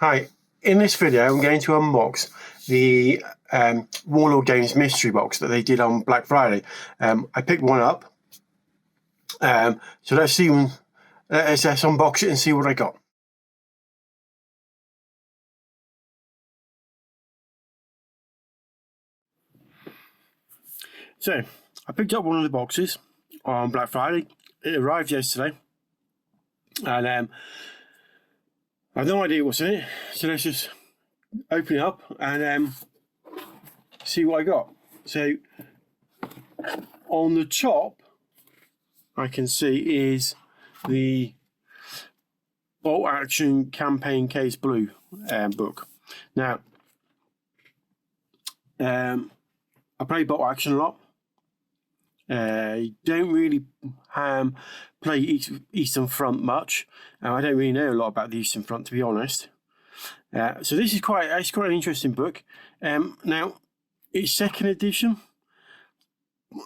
Hi, in this video I'm going to unbox the Warlord Games mystery box that they did on Black Friday. I picked one up, so let's unbox it and see what I got. So I picked up one of the boxes on Black Friday. It arrived yesterday, and I have no idea what's in it, so let's just open it up and see what I got. So on the top I can see is the Bolt Action Campaign Case Blue book. Now I play Bolt Action a lot. Don't really play Eastern Front much. I don't really know a lot about the Eastern Front, to be honest. So this is quite an interesting book. Now it's second edition,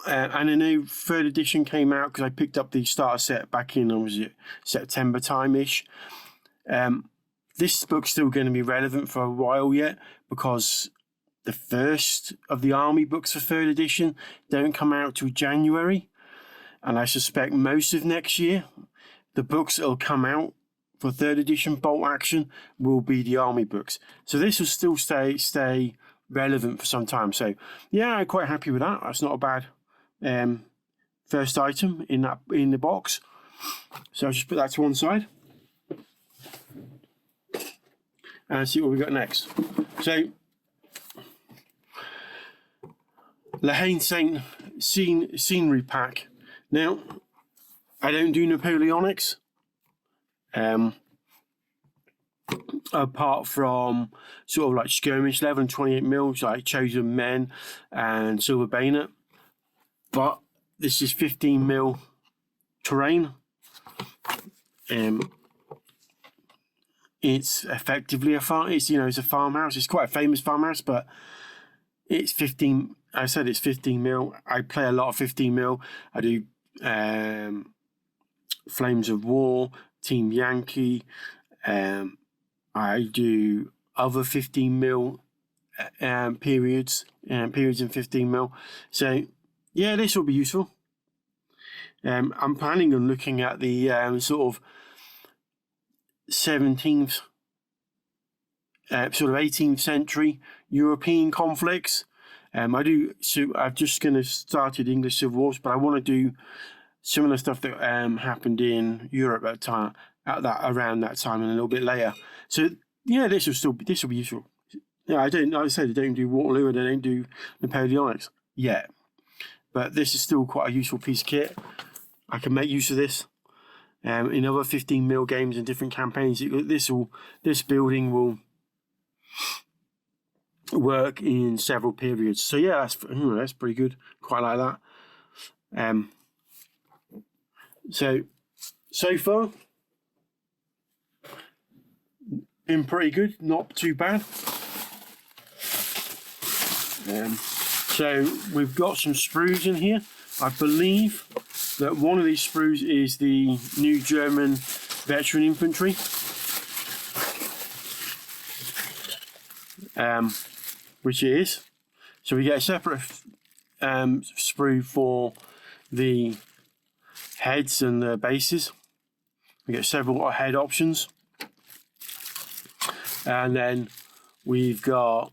and I know third edition came out because I picked up the starter set back in September time-ish. This book's still going to be relevant for a while yet, because the first of the army books for third edition don't come out till January, and I suspect most of next year the books that will come out for third edition Bolt Action will be the army books. So this will still stay relevant for some time. So yeah, I'm quite happy with that. That's not a bad first item in the box. So I'll just put that to one side and see what we got next. So Lehane Saint scenery pack. Now I don't do Napoleonics, apart from sort of like skirmish level and 28mm, like Chosen Men and Silver Bayonet. But this is 15mm terrain. It's effectively a farmhouse. It's quite a famous farmhouse, but it's 15. I said it's 15mm. I play a lot of 15mm. I do Flames of War, Team Yankee. I do other 15mm periods in 15mm. So yeah, this will be useful. I'm planning on looking at the sort of 17th, sort of 18th century European conflicts. I've just kind of started English Civil Wars, but I want to do similar stuff that happened in Europe around that time and a little bit later. So yeah, this will be useful. Yeah, I don't do Waterloo and I don't do Napoleonics yet, but this is still quite a useful piece of kit. I can make use of this in other 15mm games and different campaigns. This building will work in several periods. So yeah, that's pretty good. Quite like that. So far, been pretty good, not too bad. So we've got some sprues in here. I believe that one of these sprues is the new German veteran infantry. Which it is. So we get a separate sprue for the heads and the bases. We get several head options, and then we've got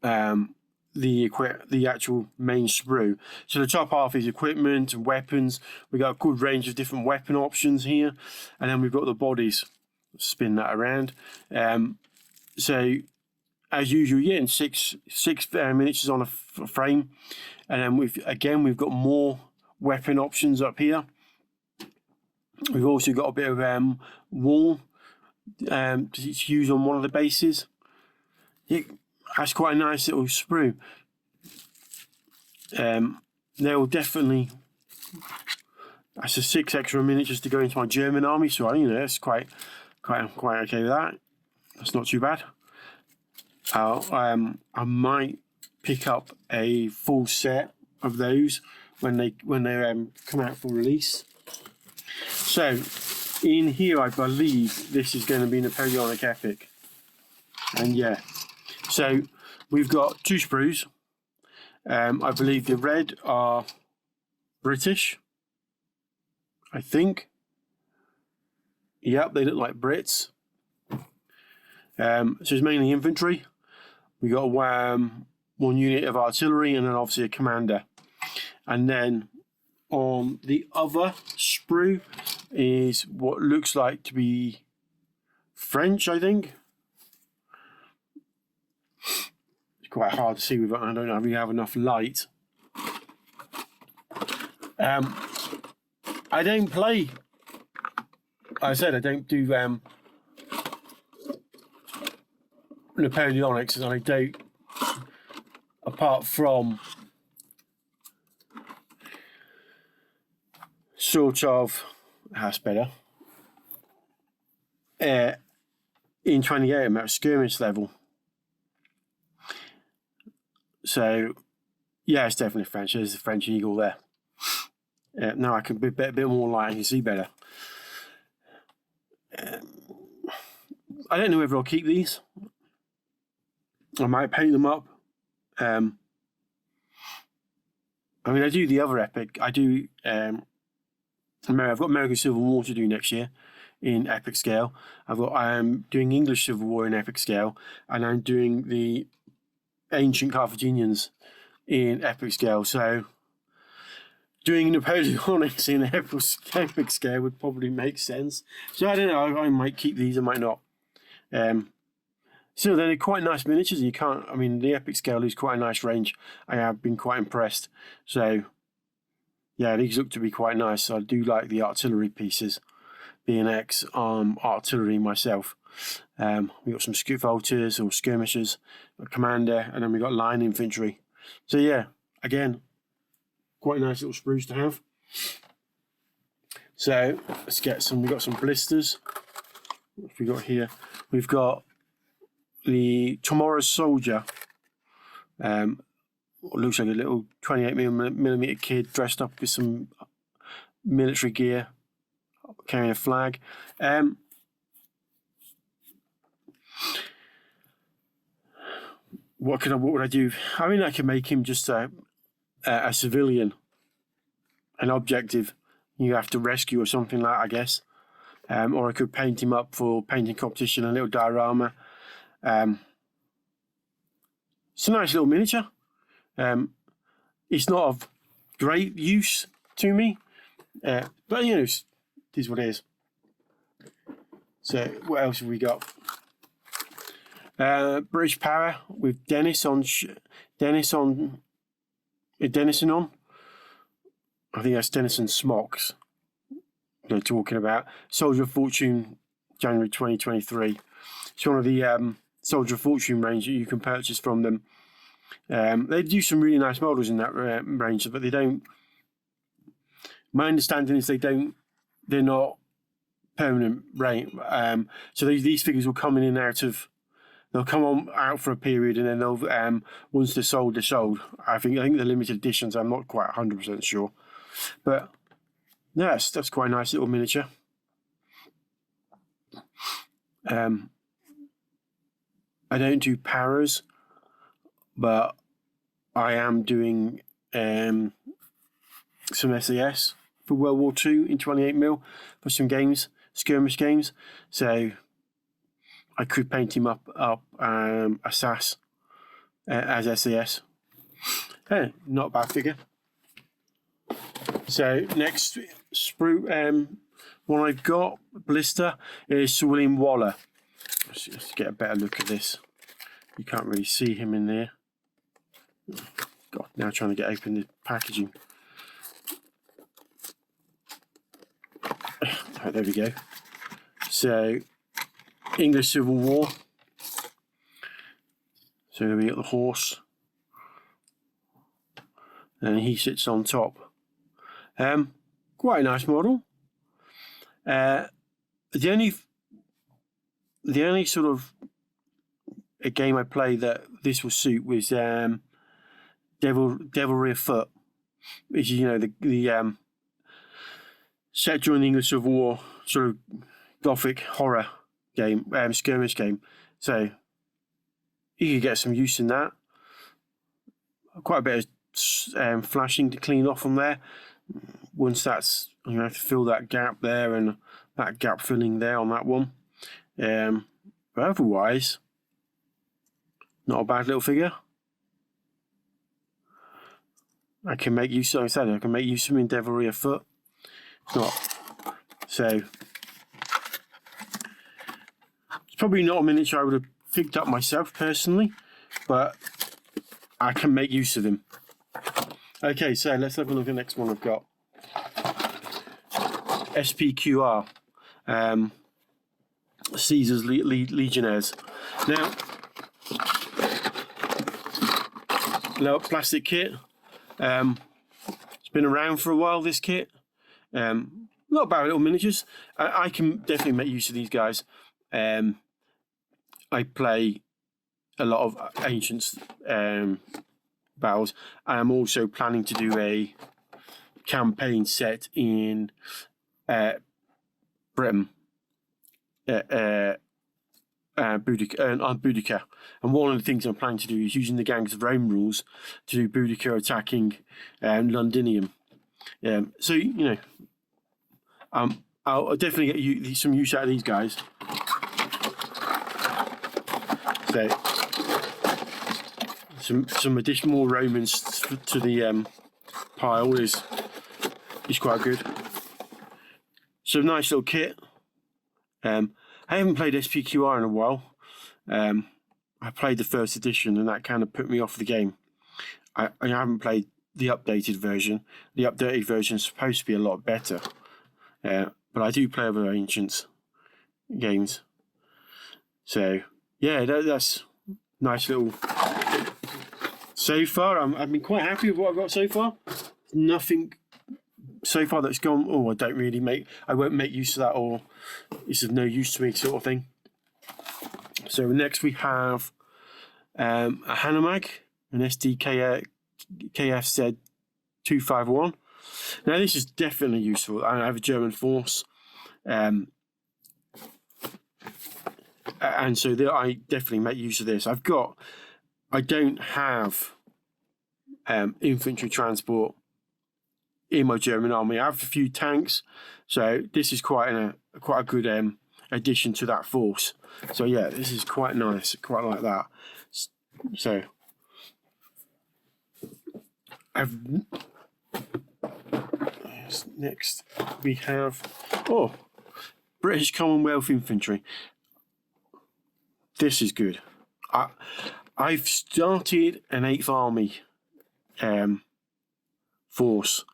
the actual main sprue. So the top half is equipment and weapons. We got a good range of different weapon options here, and then we've got the bodies. Spin that around. So as usual, yeah, in six miniatures on a frame, and then we've got more weapon options up here. We've also got a bit of wall to use on one of the bases. That's quite a nice little sprue. They'll definitely. That's 6 extra miniatures to go into my German army, so that's quite okay with that. That's not too bad. I might pick up a full set of those when they come out for release. So in here, I believe this is going to be Napoleonic Epic. And yeah, so we've got 2 sprues. I believe the red are British, I think. Yep, they look like Brits. So it's mainly infantry. We got 1 unit of artillery and then obviously a commander. And then on the other sprue is what looks like to be French, I think. It's quite hard to see with it. I don't really have enough light. I don't play. I said I don't do Napoleonics, and I don't, apart from sort of, that's better, in 28 I'm at skirmish level. So yeah, it's definitely French. There's the French eagle there. Now I can be a bit more light, I can see better. I don't know whether I'll keep these. I might paint them up. I mean, I do the other epic. I do. I've got American Civil War to do next year in epic scale. I'm doing English Civil War in epic scale, and I'm doing the ancient Carthaginians in epic scale. So doing Napoleonics in epic scale would probably make sense. So I don't know. I might keep these. I might not. So they're quite nice miniatures. You can't. I mean, the epic scale is quite a nice range. I have been quite impressed. So yeah, these look to be quite nice. I do like the artillery pieces. Being artillery myself. We got some volters or skirmishers, a commander, and then we got line infantry. So yeah, again, quite nice little sprues to have. So let's get some. We got some blisters. What have we got here? We've got the Tomorrow's Soldier. Looks like a little 28mm kid dressed up with some military gear, carrying a flag. What would I do? I mean, I could make him just a civilian, an objective you have to rescue or something like that, I guess. Or I could paint him up for painting competition, a little diorama. It's a nice little miniature. It's not of great use to me, but you know, it is what it is. So what else have we got? British Power with Denison on. I think that's Denison Smocks they're talking about. Soldier of Fortune, January 2023. It's one of the Soldier of Fortune range that you can purchase from them. They do some really nice models in that range, but they don't. My understanding is they're not permanent range. So these figures will come in and out of. They'll come out for a period, and then they'll once they're sold, they're sold. I think they're limited editions. I'm not quite 100% sure, but yes, that's quite a nice little miniature. I don't do paras, but I am doing some SAS for World War II in 28mm for some games, skirmish games. So I could paint him up a SAS as SAS. Not a bad figure. So next sprue one I've got, blister, is Sir William Waller. Let's get a better look at this. You can't really see him in there. God, now trying to get open the packaging. Right, there we go. So English Civil War. So we got the horse, and he sits on top. Quite a nice model. The only sort of a game I played that this will suit was Devilry Afoot, which is, you know, the set during the English Civil War, sort of gothic horror game, skirmish game. So you could get some use in that. Quite a bit of flashing to clean off on there. Once that's, I'm going to have to fill that gap there and that gap filling there on that one. But otherwise, not a bad little figure. I can make use, like I said, I can make use of some Endeavour afoot. It's not. So, it's probably not a miniature I would have picked up myself personally, but I can make use of them. Okay, so let's have a look at the next one I've got. SPQR. Caesar's Legionnaires. Now, little plastic kit. It's been around for a while, this kit. Not bad little miniatures. I can definitely make use of these guys. I play a lot of ancient battles, and I'm also planning to do a campaign set in Britain. Boudica, and one of the things I'm planning to do is using the Gangs of Rome rules to do Boudica attacking Londinium. So you know, I'll definitely get some use out of these guys. So some additional Romans to the pile is quite good. So nice little kit. I haven't played SPQR in a while. I played the first edition and that kind of put me off the game. I haven't played the updated version. The updated version is supposed to be a lot better. But I do play other ancient games. So, yeah, that's nice little... So far, I've been quite happy with what I've got so far. Nothing so far that's gone, oh, I won't make use of that, or it's of no use to me sort of thing. So next we have a Hanomag, an SDKfz 251. Now this is definitely useful. I have a German force, and so I definitely make use of this. I don't have infantry transport in my German army. I have a few tanks, so this is quite a good addition to that force. So yeah, this is quite nice, quite like that. So next we have British Commonwealth Infantry. This is good. I've started an 8th Army force.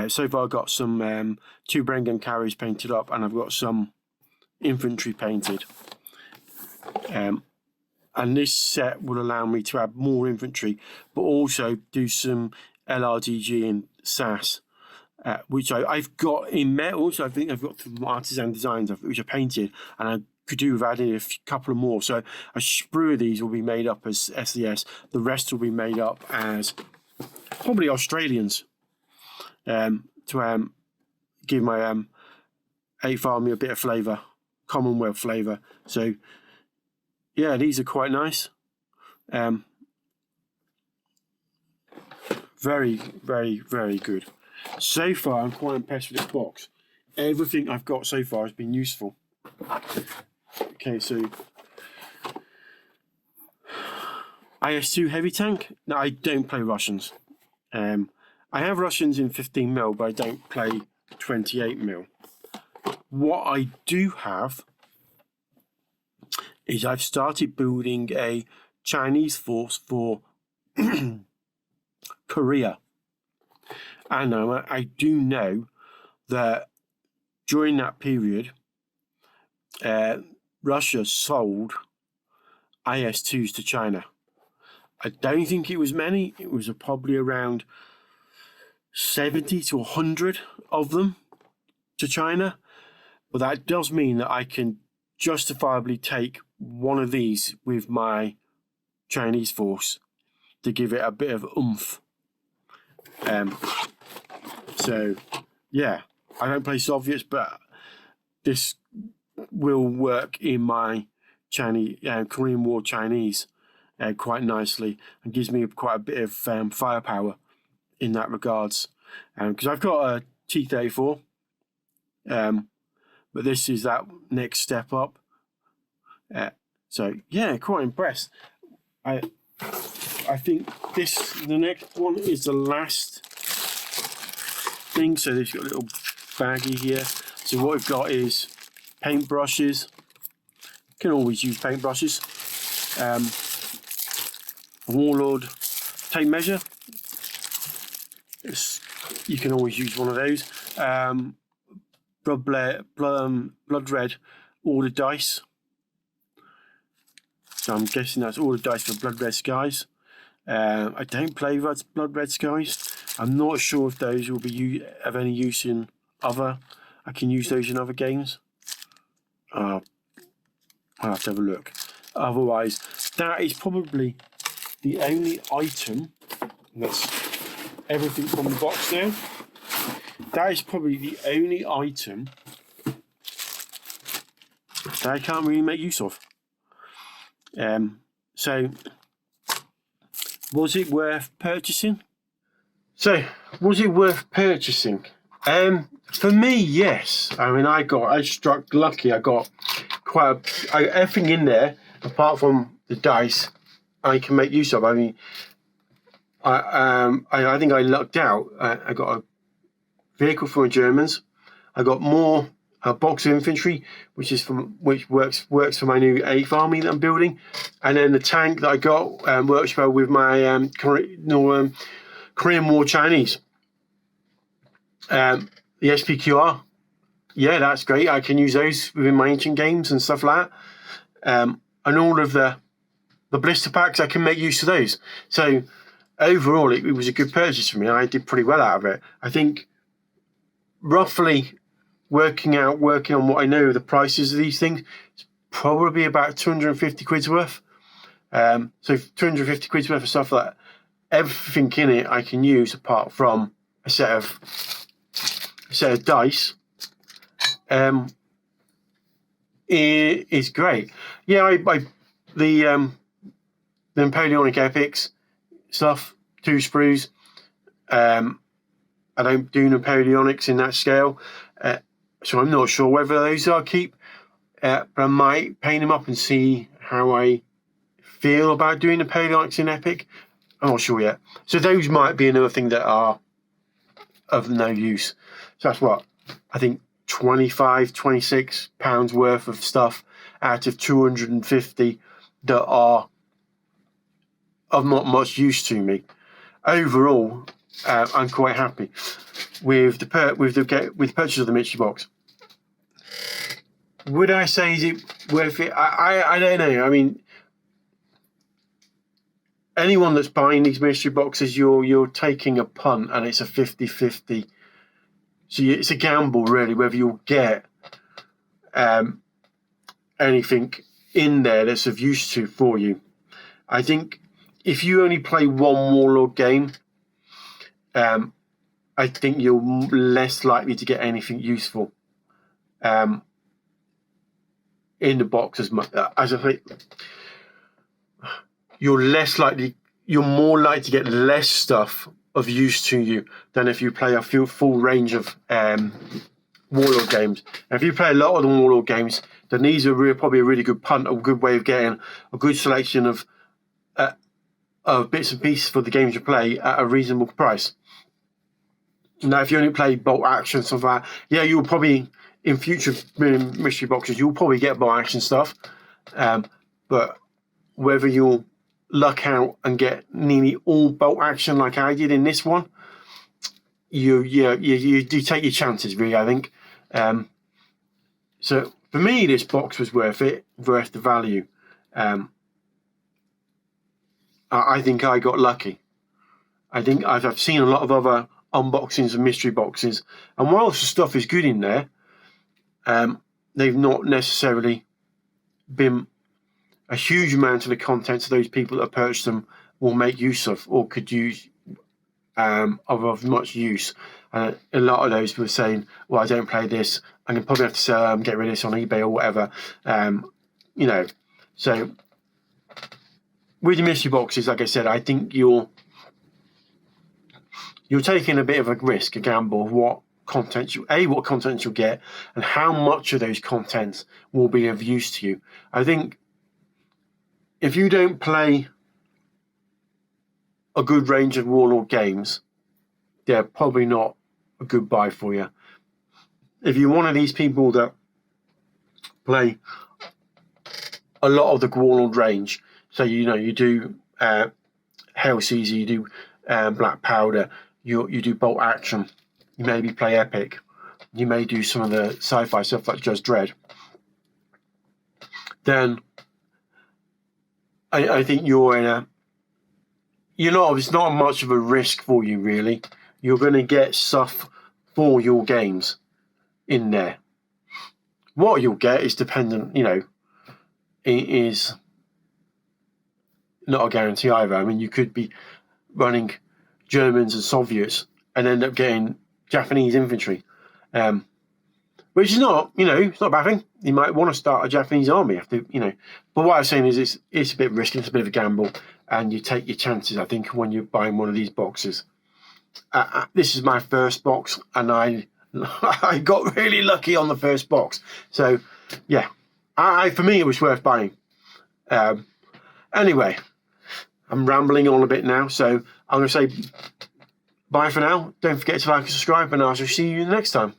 So far I've got some 2 Bren gun carriers painted up, and I've got some infantry painted. And this set will allow me to add more infantry, but also do some LRDG and SAS, which I've got in metal. So I think I've got some artisan designs which are painted, and I could do with adding a couple of more. So a sprue of these will be made up as SDS. The rest will be made up as probably Australians. To give my 8th Army a bit of flavour, Commonwealth flavour. So yeah, these are quite nice. Very, very, very good. So far, I'm quite impressed with this box. Everything I've got so far has been useful. Okay, so IS2 Heavy Tank. Now, I don't play Russians. I have Russians in 15mm, but I don't play 28mm. What I do have is I've started building a Chinese force for Korea. And I do know that during that period, Russia sold IS-2s to China. I don't think it was many. It was probably around 70 to 100 of them to China. But that does mean that I can justifiably take one of these with my Chinese force to give it a bit of oomph. So, yeah, I don't play Soviets, but this will work in my Chinese Korean War Chinese quite nicely, and gives me quite a bit of firepower in that regards. Because I've got a T-34, but this is that next step up. So yeah, quite impressed. I think the next one is the last thing. So they've got a little baggie here. So what we've got is paintbrushes. Can always use paintbrushes. Warlord tape measure. You can always use one of those. Blood red order dice. So I'm guessing that's all the dice for Blood Red Skies. I don't play Blood Red Skies. I'm not sure if those will be of any use in other. I can use those in other games. I'll have to have a look. Otherwise, that is probably the only item. That's everything from the box now. That is probably the only item that I can't really make use of. So was it worth purchasing? For me, yes. I mean, I struck lucky. I got everything in there apart from the dice I can make use of. I mean, I think I lucked out. I got a vehicle for the Germans. I got a box of infantry, which works for my new 8th army that I'm building, and then the tank that I got works well with my Korean War Chinese. The SPQR, yeah, that's great. I can use those within my ancient games and stuff like that. And all of the blister packs, I can make use of those. So overall, it was a good purchase for me. I did pretty well out of it. I think roughly working on what I know of the prices of these things, it's probably about 250 quid's worth. So 250 quid's worth of stuff that everything in it I can use apart from a set of dice. It is great. Yeah, the Napoleonic epics stuff, 2 sprues. I don't do Napoleonics in that scale. So I'm not sure whether those I'll keep, but I might paint them up and see how I feel about doing Napoleonics in Epic. I'm not sure yet. So those might be another thing that are of no use. So that's what I think, £26 worth of stuff out of 250 that are of not much use to me. Overall, I'm quite happy with the purchase of the mystery box. Would I say is it worth it? I don't know. I mean, anyone that's buying these mystery boxes, you're taking a punt, and it's a 50-50. So it's a gamble, really, whether you'll get anything in there that's of use for you. I think if you only play one Warlord game, I think you're less likely to get anything useful in the box as much. As I think, you're more likely to get less stuff of use to you than if you play a full range of Warlord games. And if you play a lot of the Warlord games, then these are probably a really good punt, a good way of getting a good selection of bits and pieces for the games you play at a reasonable price. Now, if you only play bolt action stuff like that, yeah, you'll probably in future mystery boxes you'll probably get bolt action stuff, but whether you'll luck out and get nearly all bolt action like I did in this one, you do take your chances, really, I think. So for me, this box was worth the value. I think I got lucky. I think I've seen a lot of other unboxings of mystery boxes, and whilst the stuff is good in there, they've not necessarily been a huge amount of the contents of those people that have purchased them will make use of or could use of much use. And a lot of those were saying, well, I don't play this, I'm going to probably have to sell get rid of this on eBay or whatever. You know, so with the mystery boxes, like I said, I think you're taking a bit of a risk, a gamble of what content you'll get, and how much of those contents will be of use to you. I think if you don't play a good range of Warlord games, they're probably not a good buy for you. If you're one of these people that play a lot of the Warlord range, so you do Hail Caesar, you do Black Powder, you do Bolt Action, you maybe play Epic, you may do some of the sci-fi stuff like Judge Dredd, then I think it's not much of a risk for you, really. You're going to get stuff for your games in there. What you'll get is dependent, it is not a guarantee either. I mean, you could be running Germans and Soviets and end up getting Japanese infantry, which is not, it's not a bad thing. You might want to start a Japanese army after, But what I'm saying is it's a bit risky, it's a bit of a gamble, and you take your chances, I think, when you're buying one of these boxes. This is my first box, and I got really lucky on the first box. So, yeah, for me, it was worth buying. Anyway, I'm rambling on a bit now, so I'm going to say bye for now. Don't forget to like and subscribe, and I shall see you next time.